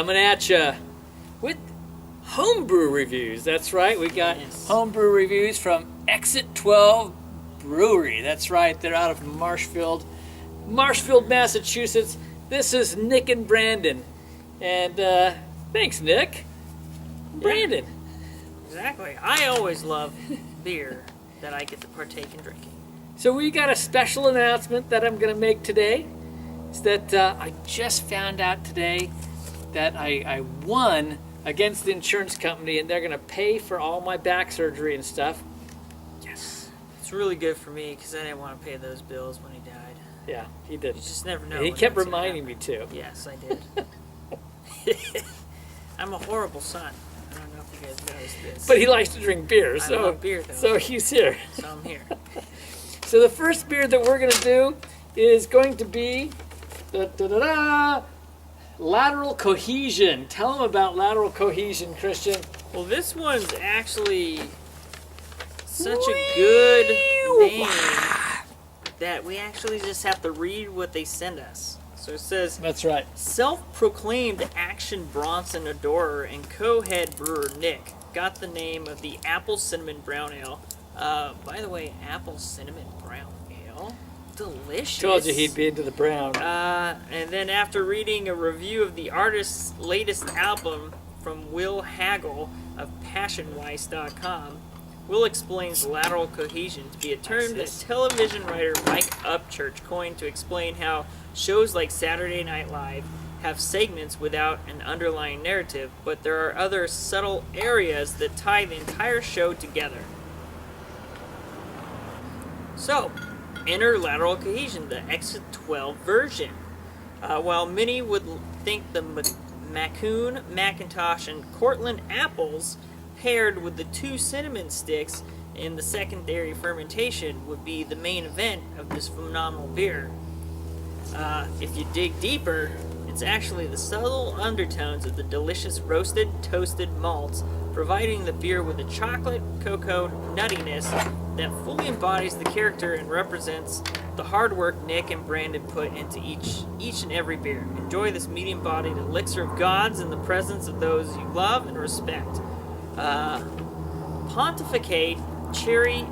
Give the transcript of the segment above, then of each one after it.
coming at you with homebrew reviews. That's right, we got homebrew reviews from Exit 12 Brewery. That's right, they're out of Marshfield, Massachusetts. This is Nick and Brandon. And thanks, Nick. Brandon. Exactly. I always love beer that I get to partake in drinking. So we got a special announcement that I'm going to make today. It's that I just found out today that I won against the insurance company, and they're going to pay for all my back surgery and stuff. Yes. It's really good for me because I didn't want to pay those bills when he died. Yeah, he did. You just never know. He kept reminding me too. Yes, I did. I'm a horrible son. I don't know if you guys noticed this. But he likes to drink beer, I love beer, though. So he's here. So I'm here. So the first beer that we're going to do is going to be Lateral Cohesion. Tell them about Lateral Cohesion, Christian. Well, this one's actually such a good name that we actually just have to read what they send us. So it says, that's right. Self-proclaimed action Bronson adorer and co-head brewer Nick got the name of the Apple Cinnamon Brown Ale. By the way, Apple Cinnamon Brown Ale? Delicious. Told you he'd be into the brown. And then after reading a review of the artist's latest album from Will Hagel of PassionWise.com, Will explains lateral cohesion to be a term that television writer Mike Upchurch coined to explain how shows like Saturday Night Live have segments without an underlying narrative, but there are other subtle areas that tie the entire show together. So, enter lateral cohesion, the Exit 12 version. While many would think the Macoun, Macintosh, and Cortland apples paired with the 2 cinnamon sticks in the secondary fermentation would be the main event of this phenomenal beer. If you dig deeper, it's actually the subtle undertones of the delicious roasted, toasted malts, providing the beer with a chocolate, cocoa nuttiness that fully embodies the character and represents the hard work Nick and Brandon put into each and every beer. Enjoy this medium-bodied elixir of gods in the presence of those you love and respect. Pontificate, cherish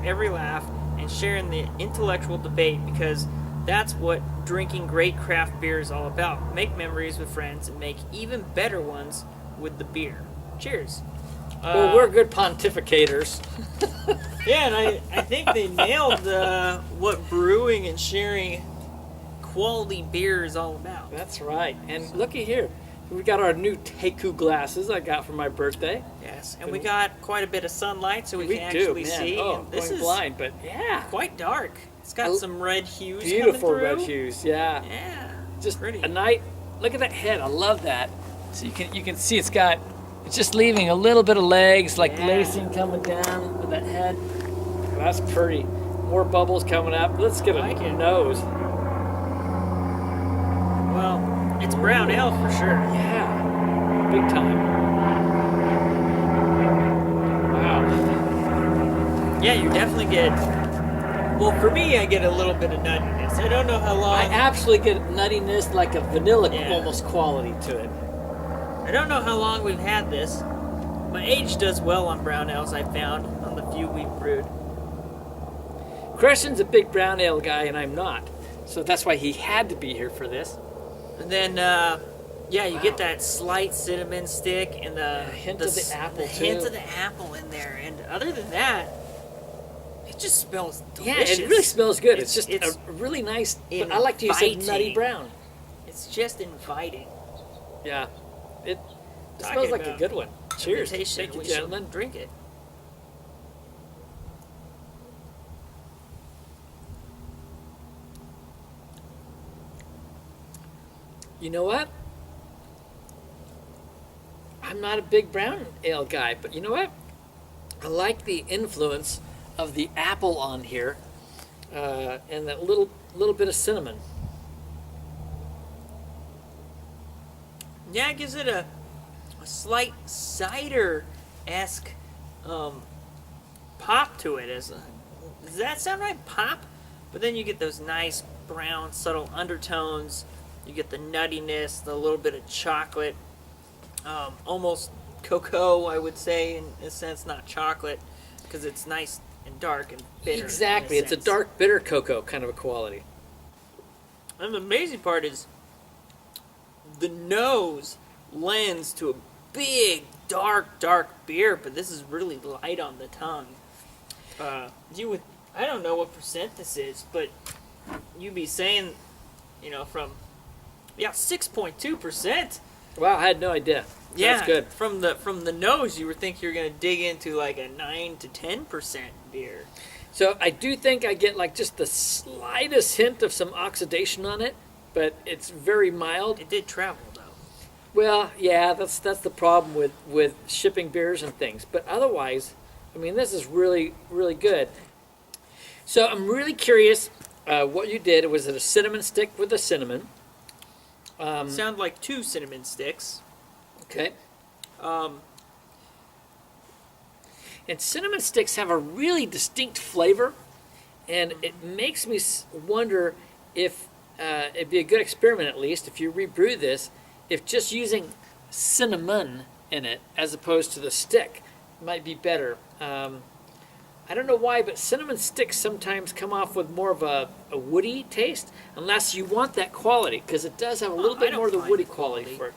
every laugh, and share in the intellectual debate, because that's what drinking great craft beer is all about. Make memories with friends and make even better ones with the beer. Cheers. Well, we're good pontificators. Yeah, and I think they nailed what brewing and sharing quality beer is all about. That's right. And looky here. We got our new Teku glasses I got for my birthday. Yes, and we got quite a bit of sunlight, so we can actually see. Oh, this going is blind, but yeah, quite dark. It's got some red hues. Beautiful coming through. red hues. Yeah. Yeah. Just pretty. a night. Look at that head. I love that. So you can see it's just leaving a little bit of legs, like lacing coming down with that head. Well, that's pretty. More bubbles coming up. Let's get a nose. Well, it's brown ale for sure. Yeah, big time. Wow. Yeah, you definitely get. Well, for me, I get a little bit of nuttiness. I don't know how long. I absolutely get nuttiness, like a vanilla almost quality to it. I don't know how long we've had this. My age does well on brown ales, I found, on the few we've brewed. Christian's a big brown ale guy, and I'm not. So that's why he had to be here for this. And then, you get that slight cinnamon stick and the hint of the apple, hint of the apple in there. And other than that, it just smells delicious. Yeah, it really smells good. It's just a really nice, but I like to use it nutty brown. It's just inviting. Yeah. It smells like a good one. Cheers. Thank you, gentlemen. Drink it. You know what? I'm not a big brown ale guy, but you know what? I like the influence of the apple on here, and that little bit of cinnamon. Yeah, it gives it a slight cider-esque pop to it. Does that sound right? Pop? But then you get those nice brown, subtle undertones. You get the nuttiness, the little bit of chocolate, almost cocoa, I would say, in a sense, not chocolate, because it's nice and dark and bitter. Exactly, it's a dark, bitter cocoa kind of a quality. And the amazing part is the nose lends to a big, dark beer, but this is really light on the tongue. I don't know what percent this is, but you'd be saying, from 6.2%. Wow, I had no idea. Yeah, That's good. From the nose, you would think you're going to dig into like a 9 to 10% beer. So I do think I get like just the slightest hint of some oxidation on it, but it's very mild. It did travel though. Well, yeah, that's the problem with shipping beers and things. But otherwise, I mean, this is really, really good. So I'm really curious what you did. Was it a cinnamon stick with a cinnamon? Sound like 2 cinnamon sticks. Okay. And cinnamon sticks have a really distinct flavor, and it makes me wonder if it'd be a good experiment, at least, if you rebrew this, if just using cinnamon in it as opposed to the stick might be better. I don't know why, but cinnamon sticks sometimes come off with more of a woody taste, unless you want that quality, because it does have a little bit more of the woody quality for it.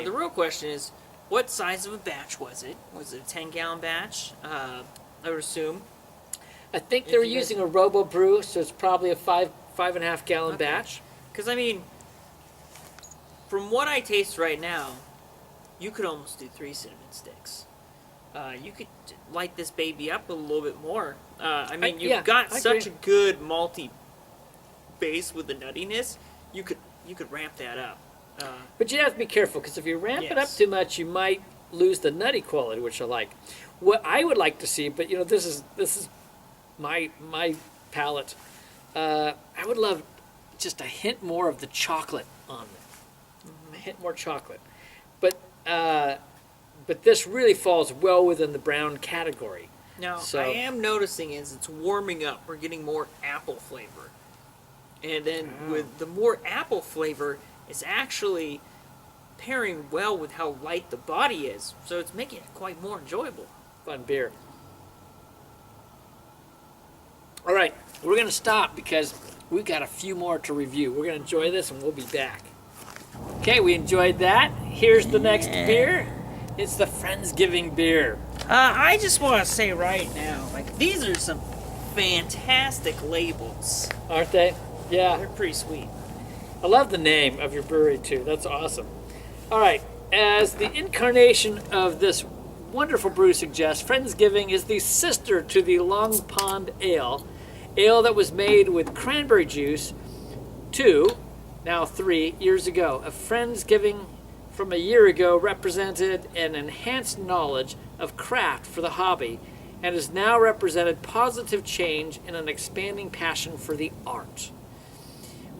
The real question is, what size of a batch was it? Was it a 10-gallon batch? I would assume. I think they were using a Robo Brew, so it's probably a 5.5 gallon Okay. batch. Because, I mean, from what I taste right now, you could almost do 3 cinnamon sticks. You could light this baby up a little bit more. You've got I such agree. a good malty base with the nuttiness. You could ramp that up. But you have to be careful, because if you ramp it up Yes. too much, you might lose the nutty quality, which I like. What I would like to see, but this is my palate. I would love just a hint more of the chocolate on it. A hint more chocolate. But this really falls well within the brown category. Now, So- I am noticing as it's warming up, we're getting more apple flavor. And then with the more apple flavor, it's actually pairing well with how light the body is. So it's making it quite more enjoyable. Fun beer. All right, we're going to stop because we've got a few more to review. We're going to enjoy this and we'll be back. Okay, we enjoyed that. Here's the next beer. It's the Friendsgiving beer. I just want to say right now, these are some fantastic labels. Aren't they? Yeah. They're pretty sweet. I love the name of your brewery too. That's awesome. All right, as the incarnation of this wonderful brew suggests, Friendsgiving is the sister to the Long Pond Ale that was made with cranberry juice 3 years ago. A Friendsgiving from a year ago represented an enhanced knowledge of craft for the hobby, and has now represented positive change and an expanding passion for the art.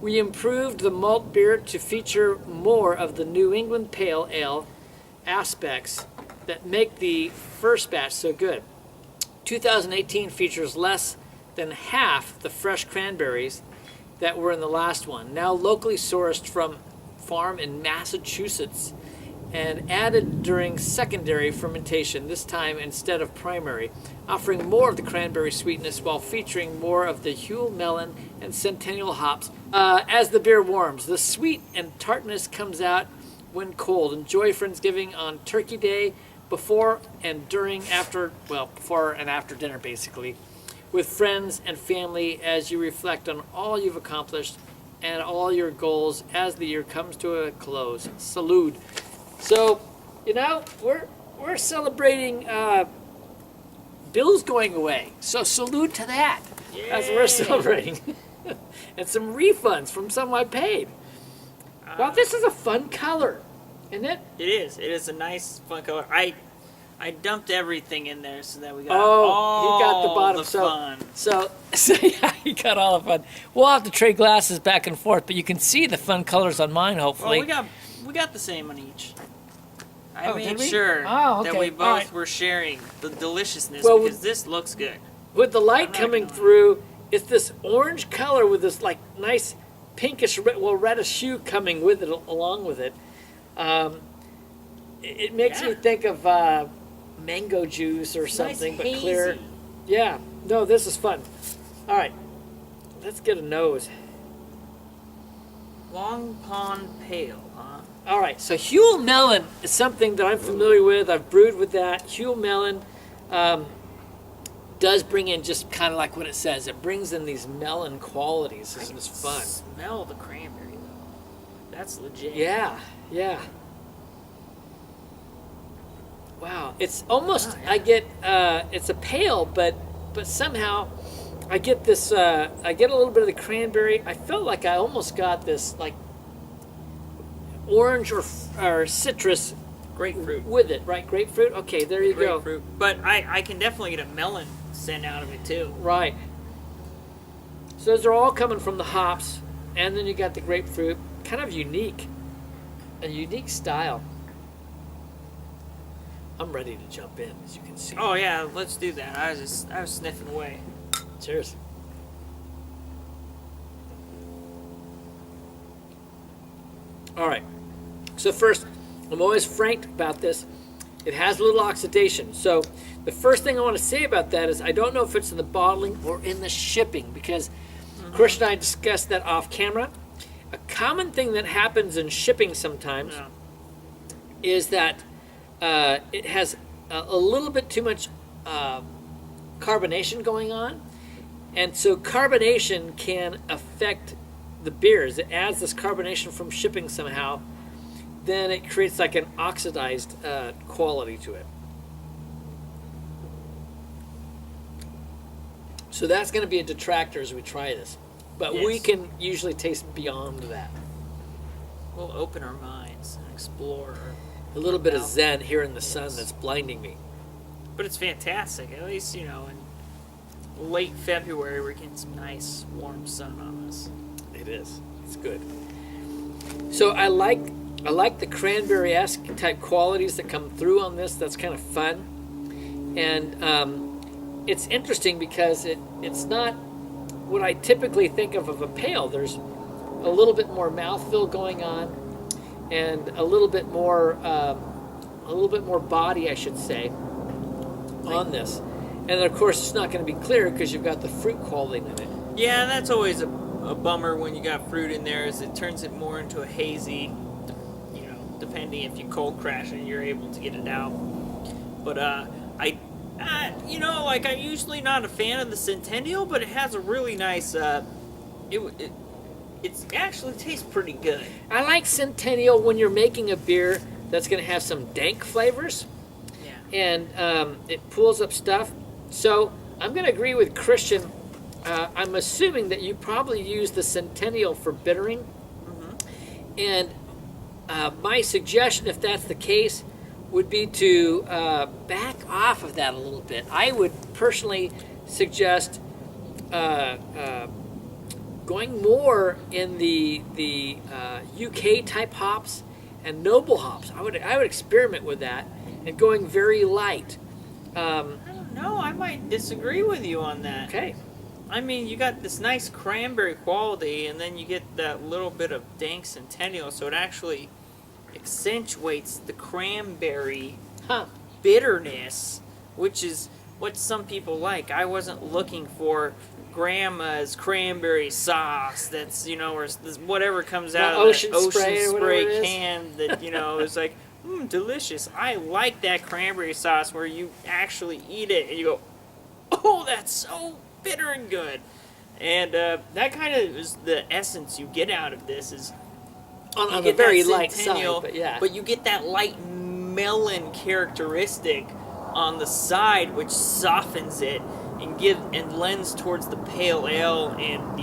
We improved the malt beer to feature more of the New England Pale Ale aspects that make the first batch so good. 2018 features less than half the fresh cranberries that were in the last one, now locally sourced from farm in Massachusetts and added during secondary fermentation, this time instead of primary, offering more of the cranberry sweetness while featuring more of the Huell melon and Centennial hops. As the beer warms, the sweet and tartness comes out when cold. Enjoy Friendsgiving on Turkey Day, before and after dinner, basically, with friends and family as you reflect on all you've accomplished and all your goals as the year comes to a close. Salud. So, we're celebrating bills going away. So salute to that. That's what we're celebrating. And some refunds from some I paid. Wow, this is a fun color, isn't it? It is. It is a nice, fun color. I dumped everything in there so that we got You got the all bottom. the fun. So yeah, you got all the fun. We'll have to trade glasses back and forth, but you can see the fun colors on mine, hopefully. Well, we got the same on each. I did made we? sure Oh, okay. that we All both right. were sharing the deliciousness Well, because this looks good. With the light I'm not coming gonna lie. through, it's this orange color with this nice pinkish, reddish hue coming with it, along with it. It makes me think of mango juice or something, nice, but clear. hazy. Yeah. No, this is fun. All right, let's get a nose. Long Pond Pale, huh? All right, so Huell melon is something that I'm familiar with. I've brewed with that. Huell melon does bring in just kind of like what it says. It brings in these melon qualities. This is fun. Smell the cranberry though. That's legit. Yeah, yeah. Wow, it's almost. Oh, yeah. I get. It's a pale, but somehow I get this. I get a little bit of the cranberry. I felt like I almost got this like orange or citrus Grapefruit. with it, right? Grapefruit. Okay, there you go. Grapefruit. But I can definitely get a melon scent out of it too. Right. So those are all coming from the hops, and then you got the grapefruit. Kind of unique, a unique style. I'm ready to jump in, as you can see. Oh yeah, let's do that. I was sniffing away. Cheers. All right. So first, I'm always frank about this. It has a little oxidation. So the first thing I want to say about that is I don't know if it's in the bottling or in the shipping, because Chris and I discussed that off camera. A common thing that happens in shipping sometimes Yeah. is that it has a little bit too much carbonation going on. And so carbonation can affect the beers. It adds this carbonation from shipping somehow. Then it creates like an oxidized quality to it. So that's going to be a detractor as we try this. But we Yes. can usually taste beyond that. We'll open our minds and explore. A little bit of Wow. zen here in the sun Yes. that's blinding me. But it's fantastic. At least, in late February we're getting some nice warm sun on us. It is. It's good. So I like the cranberry-esque type qualities that come through on this. That's kind of fun. And it's interesting because it's not what I typically think of a pale. There's a little bit more mouthfeel going on, and a little bit more body, I should say, on this. And of course, it's not going to be clear because you've got the fruit quality in it. Yeah, that's always a bummer when you got fruit in there, is it turns it more into a hazy, depending if you cold crash and you're able to get it out. But I'm usually not a fan of the Centennial, but it has a really nice, it actually tastes pretty good. I like Centennial when you're making a beer that's going to have some dank flavors, Yeah. and it pulls up stuff. So I'm going to agree with Christian. I'm assuming that you probably use the Centennial for bittering. And my suggestion, if that's the case, would be to back off of that a little bit. I would personally suggest going more in the UK type hops and noble hops. I would experiment with that and going very light. I don't know, I might disagree with you on that. Okay. I mean, you got this nice cranberry quality, and then you get that little bit of dank Centennial, so it actually accentuates the cranberry Huh. bitterness, which is what some people like. I wasn't looking for grandma's cranberry sauce that's, or whatever comes out of Ocean that Ocean Spray or whatever it Spray is. can that, is like, delicious. I like that cranberry sauce where you actually eat it and you go, oh, that's so bitter and good. And that kind of is the essence you get out of this, is On you a get very that light side, Centennial, but yeah. but you get that light melon characteristic on the side, which softens it and lends towards the pale ale and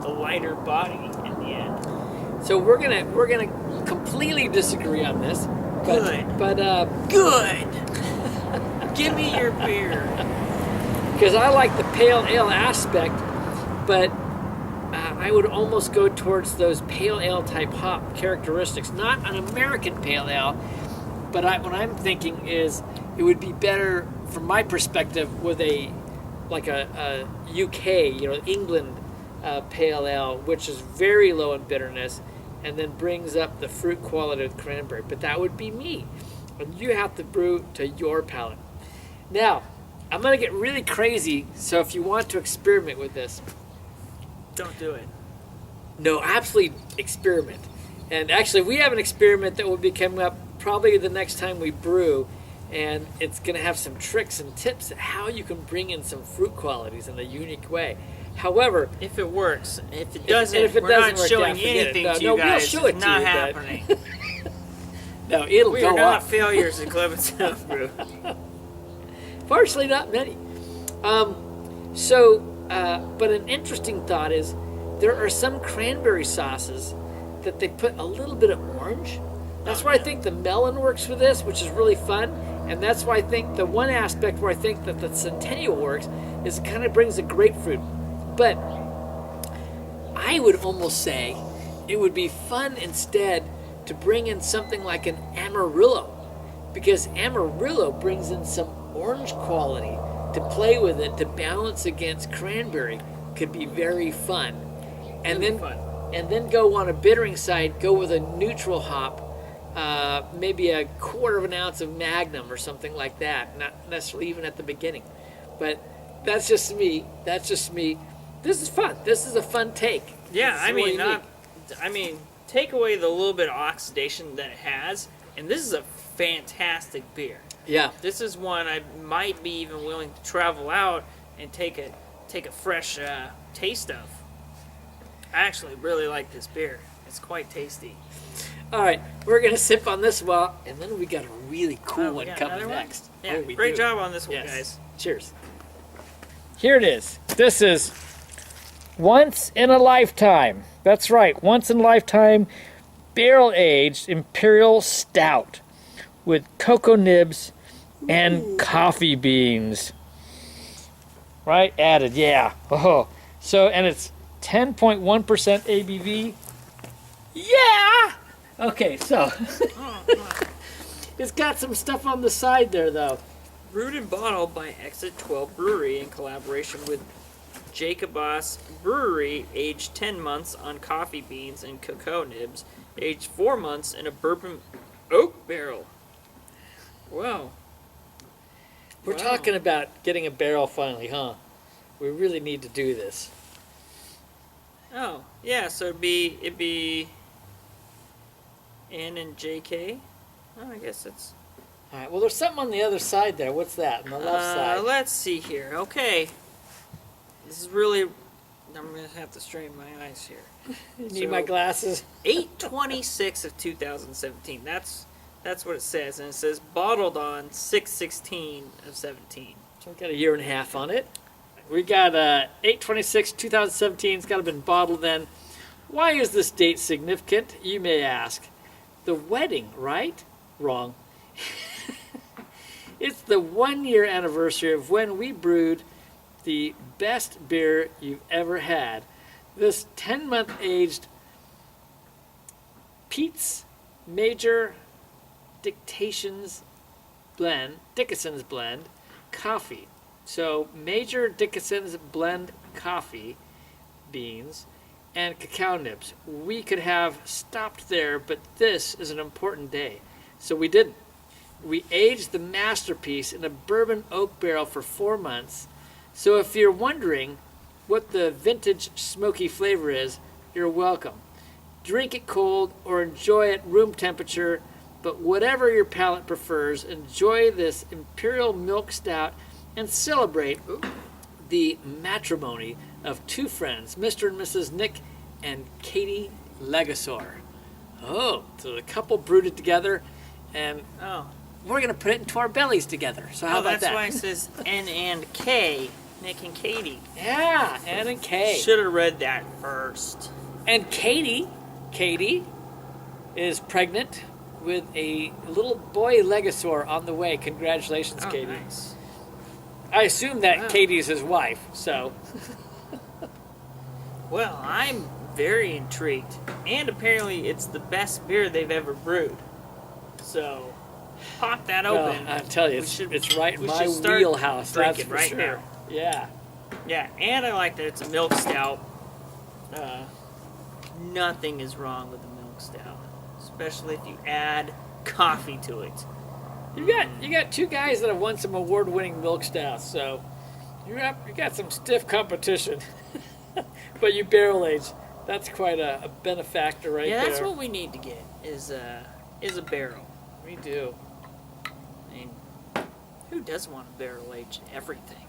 the lighter body in the end. So we're gonna completely disagree on this. Good. But Good. Give me your beer. because I like the pale ale aspect, but I would almost go towards those pale ale type hop characteristics. Not an American pale ale, but what I'm thinking is it would be better from my perspective with a UK, England pale ale, which is very low in bitterness, and then brings up the fruit quality of the cranberry. But that would be me, and you have to brew to your palate. Now, I'm going to get really crazy, so if you want to experiment with this, Don't do it. no, absolutely experiment. And actually, we have an experiment that will be coming up probably the next time we brew, and it's going to have some tricks and tips at how you can bring in some fruit qualities in a unique way. However, If it works. If it doesn't, if it we're doesn't not work showing out, forget it. anything No, to no, you we'll guys. show it It's to not you, but- happening. no, it'll We go are not up. failures at Clemens Homebrew. Partially, not many. But an interesting thought is there are some cranberry sauces that they put a little bit of orange. That's why I think the melon works with this, which is really fun. And that's why I think the one aspect where I think that the Centennial works is it kind of brings a grapefruit. But I would almost say it would be fun instead to bring in something like an Amarillo, because Amarillo brings in some orange quality to play with it to balance against cranberry. Could be very fun. And Really then fun. and then go on a bittering side, go with a neutral hop, maybe a quarter of an ounce of Magnum or something like that. Not necessarily even at the beginning, but that's just me. That's just me. This is fun. This is a fun take. Yeah, It's I really mean, neat. take away the little bit of oxidation that it has, and this is a fantastic beer. Yeah. This is one I might be even willing to travel out and take a fresh taste of. I actually really like this beer. It's quite tasty. All right, we're gonna sip on this while, and then we got a really cool Oh, we one got coming another one? next. Yeah, Oh, we great do. job on this one, Yes. guys. Cheers. Here it is. This is once in a lifetime. That's right, once in a lifetime barrel aged imperial stout with cocoa nibs and coffee beans. Right, added, yeah. Oh, so and it's 10.1% ABV. Yeah. Okay, so it's got some stuff on the side there, though. Brewed and bottled by Exit 12 Brewery in collaboration with Jacobos Brewery, aged 10 months on coffee beans and cocoa nibs, aged 4 months in a bourbon oak barrel. Wow. We're Wow. talking about getting a barrel finally, huh? We really need to do this. Oh, yeah, so it'd be N and JK. Oh, I guess it's All right. Well, there's something on the other side there. What's that on the left side? let's see here. Okay. This is really I'm gonna have to strain my eyes here. You need my glasses. 8/26 of 2017. That's what it says, and it says bottled on 6/16 of 17. So we've got a year and a half on it. We got 8/26, 2017. It's got to have been bottled then. Why is this date significant, you may ask? The wedding, right? Wrong. It's the 1-year anniversary of when we brewed the best beer you've ever had. This 10-month aged Pete's Major Dickinson's blend coffee. So Major Dickinson's blend coffee beans and cacao nibs. We could have stopped there, but this is an important day. So we didn't. We aged the masterpiece in a bourbon oak barrel for 4 months. So if you're wondering what the vintage smoky flavor is, you're welcome. Drink it cold or enjoy it room temperature, but whatever your palate prefers, enjoy this imperial milk stout and celebrate the matrimony of two friends, Mr. and Mrs. Nick and Katie Legasor. Oh, so the couple brewed it together, and Oh. we're going to put it into our bellies together. So how Oh, about that's that? why it says N and K, Nick and Katie. Yeah, Ann and Kay. Should have read that first. And Katie is pregnant with a little boy Legasor on the way. Congratulations, Oh, Katie. nice. I assume that Wow. Katie's his wife, so Well, I'm very intrigued. And apparently it's the best beer they've ever brewed. So, pop that well, open. I tell you, We should- it's right in we my should start wheelhouse. That's drinking for right sure. now. Yeah. Yeah, and I like that it's a milk stout. nothing is wrong with the milk stout, especially if you add coffee to it. You got two guys that have won some award-winning milk stouts, so you got some stiff competition. But you barrel age. That's quite a benefactor right there. Yeah, that's what we need to get is a barrel. We do. I mean, who doesn't want to barrel age everything?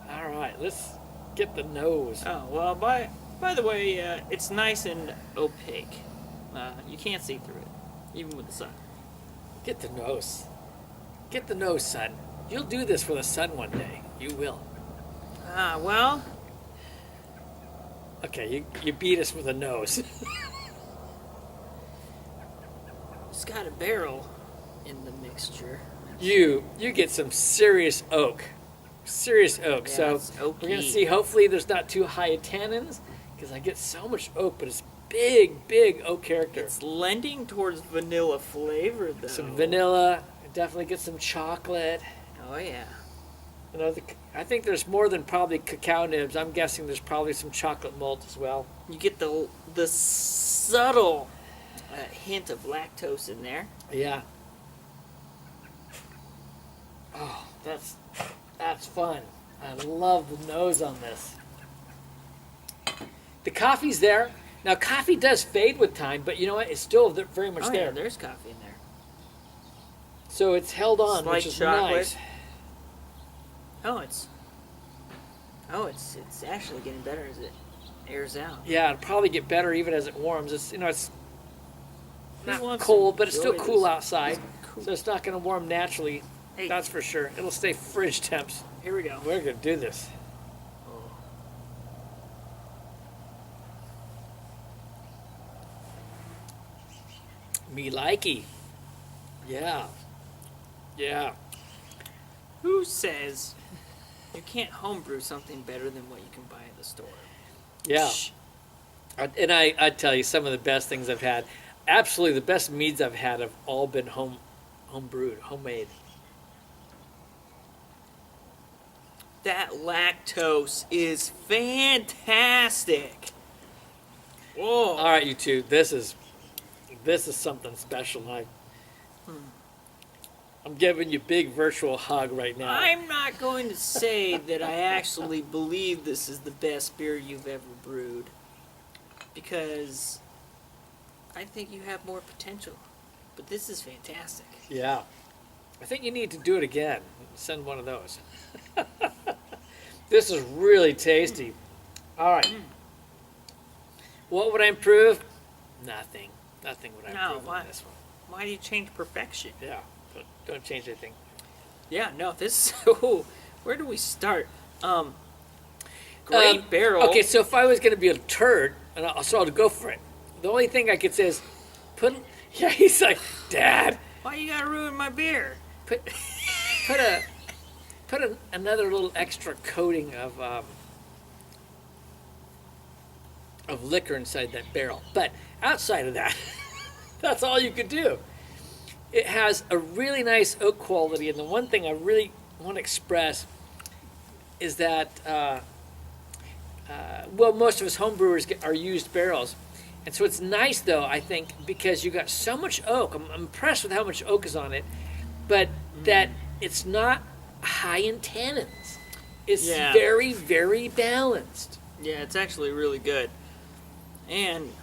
All right, let's get the nose. Oh well, by the way, it's nice and opaque. You can't see through it, even with the sun. Get the nose. Get the nose, son. You'll do this for the sun one day. You will. Well, Okay, you beat us with a nose. it's got a barrel in the mixture. You get some serious oak. Serious oak. Yeah, So it's we're oaky. going to see, hopefully there's not too high a tannins, because I get so much oak, but it's big oak character. It's lending towards vanilla flavor, though. Some vanilla, definitely get some chocolate. Oh yeah. You know, I think there's more than probably cacao nibs. I'm guessing there's probably some chocolate malt as well. You get the subtle hint of lactose in there. Yeah. Oh, that's fun. I love the nose on this. The coffee's there. Now, coffee does fade with time, but you know what? It's still very much Oh there. yeah, there's coffee in there. So it's held on, Slight which is chocolate. nice. It's actually getting better as it airs out. Yeah, it'll probably get better even as it warms. It's it's Who not wants cold, to but it's still enjoy cool this? outside, Cool. so it's not going to warm naturally. Hey. That's for sure. It'll stay fridge temps. Here we go. We're going to do this. Me likey. Yeah. Yeah. Who says you can't homebrew something better than what you can buy at the store? Yeah. Shh. And I tell you, some of the best things I've had, absolutely the best meads I've had have all been home brewed, homemade. That lactose is fantastic. Whoa. All right, you two, this is something special. I'm giving you a big virtual hug right now. I'm not going to say that I actually believe this is the best beer you've ever brewed, because I think you have more potential. But this is fantastic. Yeah. I think you need to do it again. Send one of those. This is really tasty. All right. What would I improve? Nothing. Nothing would I No, improve why? on this one. Why do you change perfection? Yeah. Don't change anything. Yeah, no, this. Oh, where do we start? Great barrel. Okay, so if I was going to be a turd, so I'll go for it. The only thing I could say is, yeah, he's like, Dad, Why you gotta ruin my beer? put another little extra coating of liquor inside that barrel. But outside of that, that's all you could do. It has a really nice oak quality, and the one thing I really want to express is that, most of us homebrewers are used barrels. And so it's nice, though, I think, because you got so much oak. I'm impressed with how much oak is on it, but that it's not high in tannins. It's Yeah. very, very balanced. Yeah, it's actually really good. And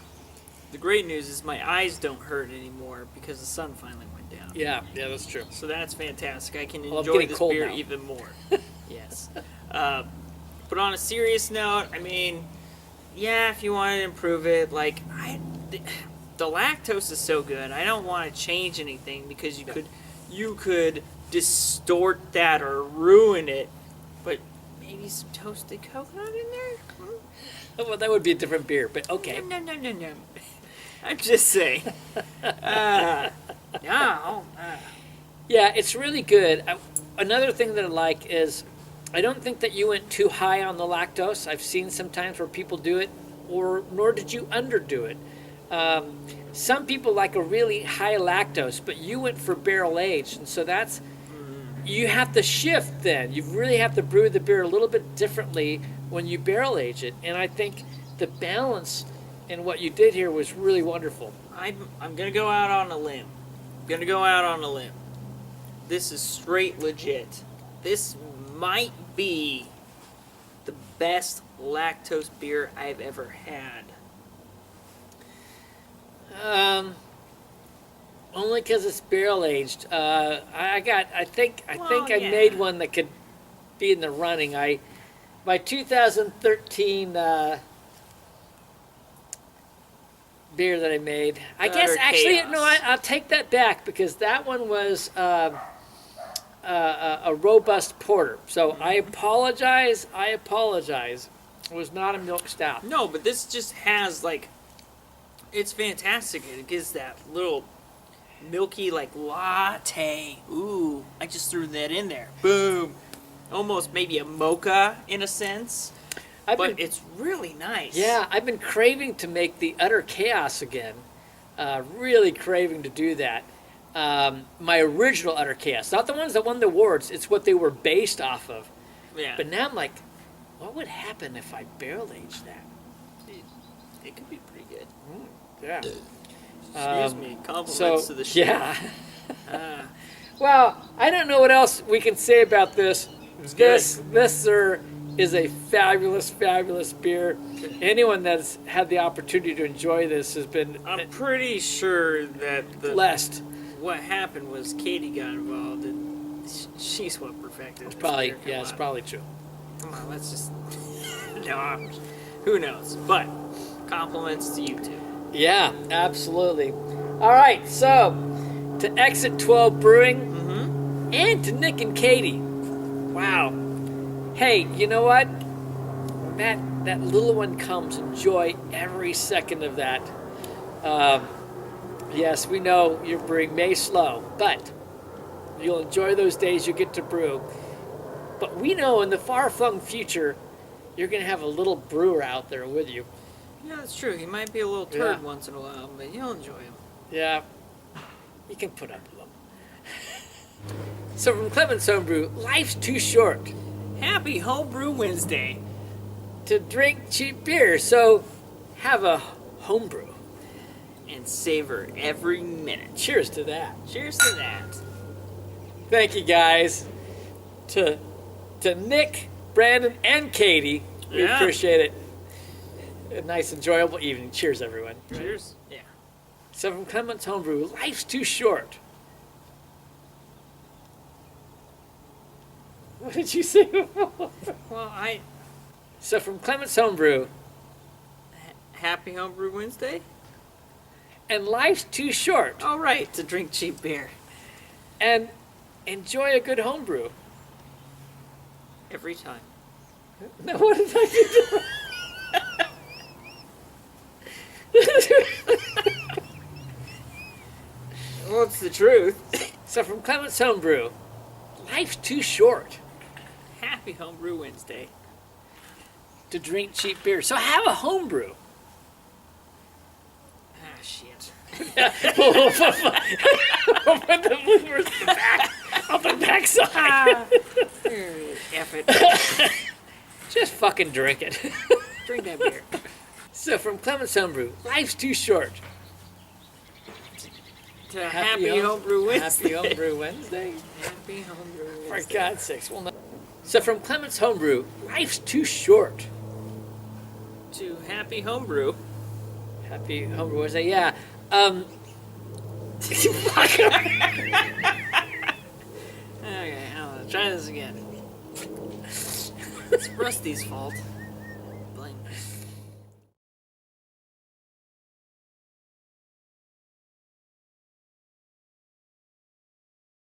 the great news is my eyes don't hurt anymore because the sun finally went down. Yeah, that's true. So that's fantastic. I can Well, I'm enjoy getting this cold beer now. even more. Yes. But on a serious note, I mean, yeah, if you want to improve it, like the lactose is so good. I don't want to change anything because you could distort that or ruin it. But maybe some toasted coconut in there. Well, that would be a different beer, but okay. No. I'm just saying. No. Yeah, it's really good. Another thing that I like is I don't think that you went too high on the lactose. I've seen sometimes where people do it, nor did you underdo it. Some people like a really high lactose, but you went for barrel aged, and so you have to shift then. You really have to brew the beer a little bit differently when you barrel age it, and I think the balance in what you did here was really wonderful. I'm gonna go out on a limb. This is straight legit. This might be the best lactose beer I've ever had. Only because it's barrel aged. I think I yeah. made one that could be in the running. My 2013 beer that I made. I Utter guess actually chaos. no. I'll take that back because that one was a robust porter. So I apologize. It was not a milk stout. No, but this just has like, it's fantastic. It gives that little milky like latte. Ooh, I just threw that in there. Boom. Almost maybe a mocha in a sense. But it's really nice. Yeah, I've been craving to make the Utter Chaos again. Really craving to do that. My original Utter Chaos, not the ones that won the awards. It's what they were based off of. Yeah. But now I'm like, what would happen if I barrel aged that? It could be pretty good. Yeah. Excuse me. Compliments to the show. Yeah. Well, I don't know what else we can say about this. This, sir, is a fabulous, fabulous beer. Anyone that's had the opportunity to enjoy this has been I'm pretty sure that blessed. what happened was Katie got involved, and she's what perfected this Probably, beer. Come yeah, it's on. probably true. Come on, let's just. No, who knows? But compliments to you two. Yeah, absolutely. All right, so to Exit 12 Brewing and to Nick and Katie. Wow. Hey, you know what? That little one comes. Enjoy every second of that. Yes, we know your brewing may slow, but you'll enjoy those days you get to brew. But we know in the far-flung future, you're going to have a little brewer out there with you. Yeah, that's true. He might be a little turd Yeah. once in a while, but you'll enjoy him. Yeah, you can put up with them. So from Clemens Homebrew, life's too short Happy Homebrew Wednesday. to drink cheap beer, so have a homebrew. And savor every minute. Cheers to that. Cheers to that. Thank you guys. To Nick, Brandon, and Katie, we Yeah. appreciate it. A nice, enjoyable evening. Cheers, everyone. Cheers. Yeah. So from Clemens Homebrew, life's too short. What did you say before? Well, So from Clemens Homebrew, Happy Homebrew Wednesday? and life's too short, All right, to drink cheap beer. and enjoy a good homebrew. Every time. No, what did I do? Well, it's the truth. So from Clemens Homebrew, life's too short Happy Homebrew Wednesday. to drink cheap beer. So have a homebrew. Ah, shit. We'll put the bloopers in the back, on the back side. F it. Just fucking drink it. Drink that beer. So from Clemens Homebrew, life's too short. To Happy Homebrew Wednesday. Happy Homebrew Wednesday? Happy Homebrew For Wednesday. God's sakes. Well, no. So from Clemens Homebrew, life's too short. To Happy Homebrew. Happy Homebrew Wednesday, yeah. Okay, try this again. It's Rusty's fault.